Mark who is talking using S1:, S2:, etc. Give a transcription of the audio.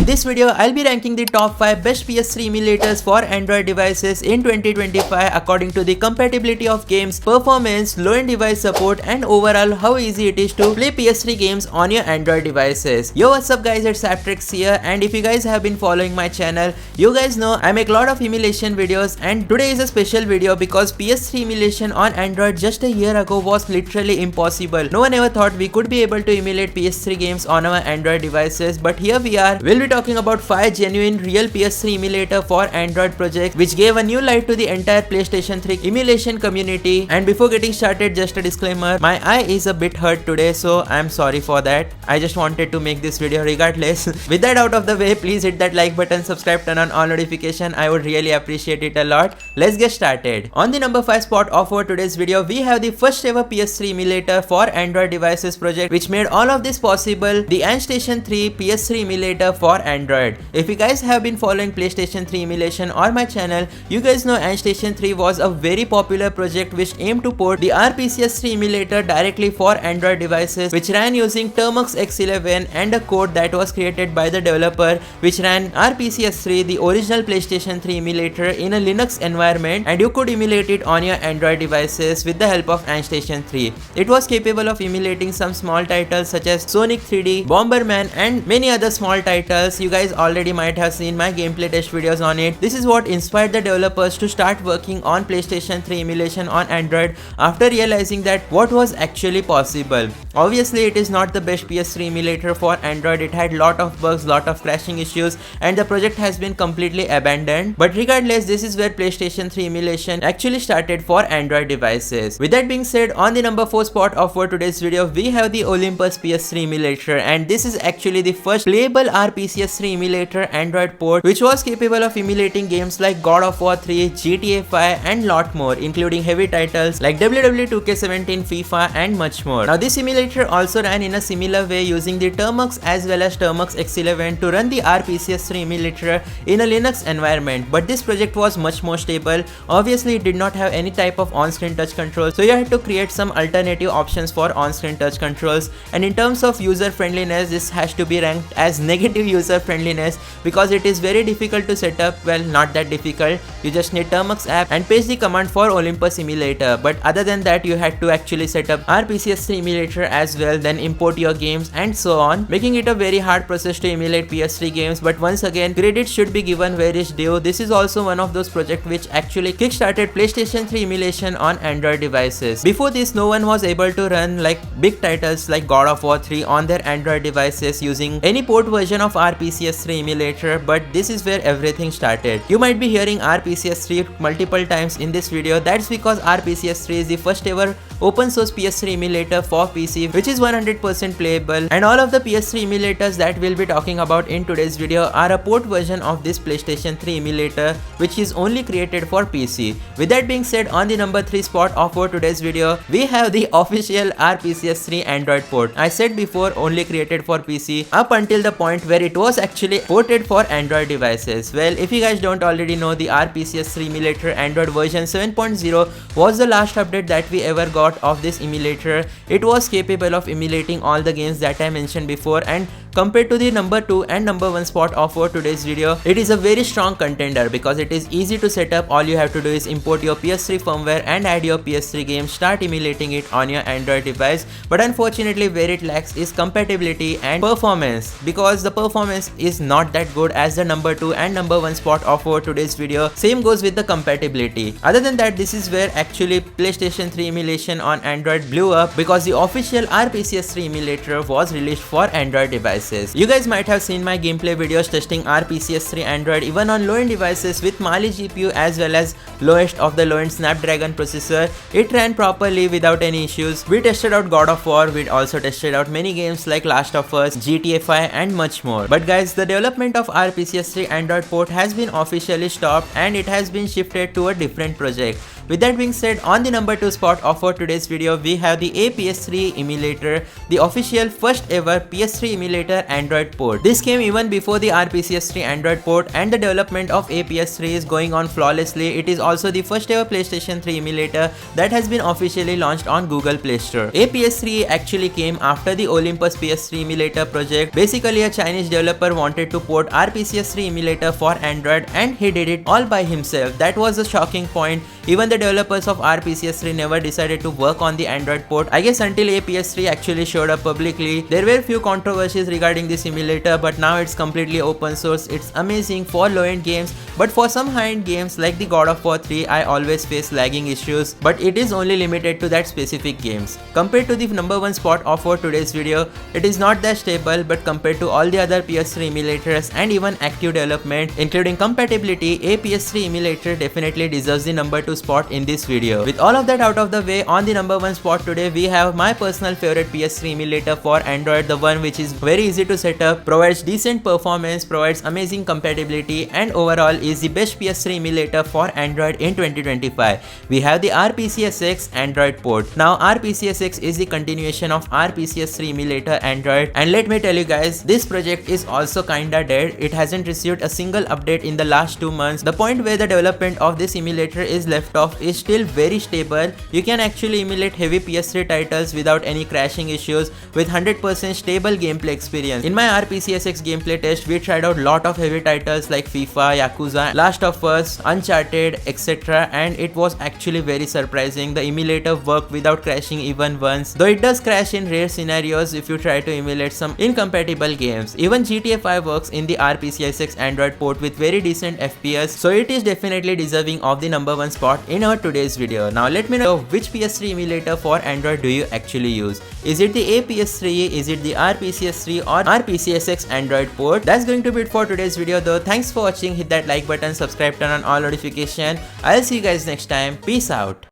S1: this video, I'll be ranking the top 5 best PS3 emulators for Android devices in 2025 according to the compatibility of games, performance, low-end device support, and overall how easy it is to play PS3 games on your Android devices. Yo, what's up guys, it's ApTreX here, and if you guys have been following my channel, you guys know I make a lot of emulation videos, and today is a special video because PS3 emulation on Android just a year ago was literally impossible. No one ever thought we could be able to emulate PS3 games on our Android devices, but here we are. We'll be talking about 5 genuine real PS3 emulator for Android projects which gave a new light to the entire PlayStation 3 emulation community. And before getting started, just a disclaimer, my eye is a bit hurt today, so I'm sorry for that. I just wanted to make this video regardless. With that out of the way, please hit that like button, subscribe, turn on all notification. I would really appreciate it a lot. Let's get started. On the number 5 spot of our today's video, we have the first ever PS3 emulator for Android devices project which made all of this possible, the ApTreX 3 PS3 emulator for Android. If you guys have been following PlayStation 3 emulation or my channel, you guys know ApTreX 3 was a very popular project which aimed to port the RPCS3 emulator directly for Android devices, which ran using Termux X11 and a code that was created by the developer which ran RPCS3, the original PlayStation 3 emulator, in a Linux environment, and you could emulate it on your Android devices with the help of ApTreX 3. It was capable of emulating some small titles such as Sonic 3D, Bomberman, and many other small titles. You guys already might have seen my gameplay test videos on it. This is what inspired the developers to start working on PlayStation 3 emulation on Android after realizing that what was actually possible. Obviously, it is not the best PS3 emulator for Android. It had lot of bugs, lot of crashing issues, and the project has been completely abandoned. But regardless, this is where PlayStation 3 emulation actually started for Android devices. With that being said, on the number 4 spot of our today's video, we have the Olympus PS3 emulator, and this is actually the first playable RPCS3 emulator Android port which was capable of emulating games like God of War 3, GTA 5, and lot more, including heavy titles like WWE 2K17, FIFA, and much more. Now this emulator also ran in a similar way using the Termux as well as Termux X11 to run the RPCS3 emulator in a Linux environment, but this project was much more stable. Obviously, it did not have any type of on-screen touch control, so you had to create some alternative options for on-screen touch controls. And in terms of user friendliness, this has to be ranked as negative user friendliness because it is very difficult to set up. Well, not that difficult. You just need Termux app and paste the command for Olympus emulator, but other than that, you had to actually set up RPCS3 emulator as well, then import your games and so on, making it a very hard process to emulate PS3 games. But once again, credit should be given where it's due. This is also one of those projects which actually kickstarted PlayStation 3 emulation on Android devices. Before this, no one was able to run like big titles like God of War 3 on their Android devices using any port version of RPCS3 emulator, but this is where everything started. You might be hearing RPCS3 multiple times in this video. That's because RPCS3 is the first ever open source PS3 emulator for PC which is 100% playable, and all of the PS3 emulators that we'll be talking about in today's video are a port version of this PlayStation 3 emulator which is only created for PC. With that being said, on the number 3 spot of our today's video, we have the official RPCS3 Android port. I said before, only created for PC up until the point where it was actually ported for Android devices. Well, if you guys don't already know, the RPCS3 emulator Android version 7.0 was the last update that we ever got of this emulator. It was capable of emulating all the games that I mentioned before, and compared to the number 2 and number 1 spot of our today's video, it is a very strong contender because it is easy to set up. All you have to do is import your PS3 firmware and add your PS3 game, start emulating it on your Android device. But unfortunately, where it lacks is compatibility and performance, because the performance is not that good as the number 2 and number 1 spot of our today's video. Same goes with the compatibility. Other than that, this is where actually PlayStation 3 emulation on Android blew up because the official RPCS3 emulator was released for Android devices. You guys might have seen my gameplay videos testing RPCS3 Android even on low-end devices with Mali GPU as well as lowest of the low-end Snapdragon processor. It ran properly without any issues. We tested out God of War, we also tested out many games like Last of Us, GTA 5, and much more. But guys, the development of RPCS3 Android port has been officially stopped and it has been shifted to a different project. With that being said, on the number 2 spot of our today's video, we have the PS3 Emulator, the official first ever PS3 Emulator Android port. This came even before the RPCS3 Android port, and the development of PS3 is going on flawlessly. It is also the first ever PlayStation 3 emulator that has been officially launched on Google Play Store. PS3 actually came after the Olympus PS3 Emulator project. Basically, a Chinese developer wanted to port RPCS3 Emulator for Android, and he did it all by himself. That was a shocking point. Even the developers of RPCS3 never decided to work on the Android port, I guess, until PS3 actually showed up publicly. There were few controversies regarding this emulator, but now it's completely open source. It's amazing for low-end games, but for some high-end games like the God of War 3, I always face lagging issues, but it is only limited to that specific games. Compared to the number 1 spot of our today's video, it is not that stable, but compared to all the other PS3 emulators and even active development, including compatibility, PS3 emulator definitely deserves the number 2 spot in this video. With all of that out of the way, on the number 1 spot today, we have my personal favorite PS3 emulator for Android, the one which is very easy to set up, provides decent performance, provides amazing compatibility, and overall is the best PS3 emulator for Android in 2025. We have the RPCSX Android port. Now RPCSX is the continuation of RPCS3 Emulator Android, and let me tell you guys, this project is also kinda dead. It hasn't received a single update in the last 2 months. The point where the development of this emulator is left off is still very stable. You can actually emulate heavy PS3 titles without any crashing issues with 100% stable gameplay experience. In my RPCSX gameplay test, we tried out lot of heavy titles like FIFA, Yakuza, Last of Us, Uncharted, etc., and it was actually very surprising. The emulator worked without crashing even once, though it does crash in rare scenarios if you try to emulate some incompatible games. Even GTA 5 works in the RPCSX Android port with very decent FPS, so it is definitely deserving of the number 1 spot in our today's video. Now let me know which PS3 emulator for Android do you actually use. Is it the PS3, is it the RPCS3 or RPCSX Android port? That's going to be it for today's video though. Thanks for watching. Hit that like button, subscribe, turn on all notifications. I'll see you guys next time. Peace out.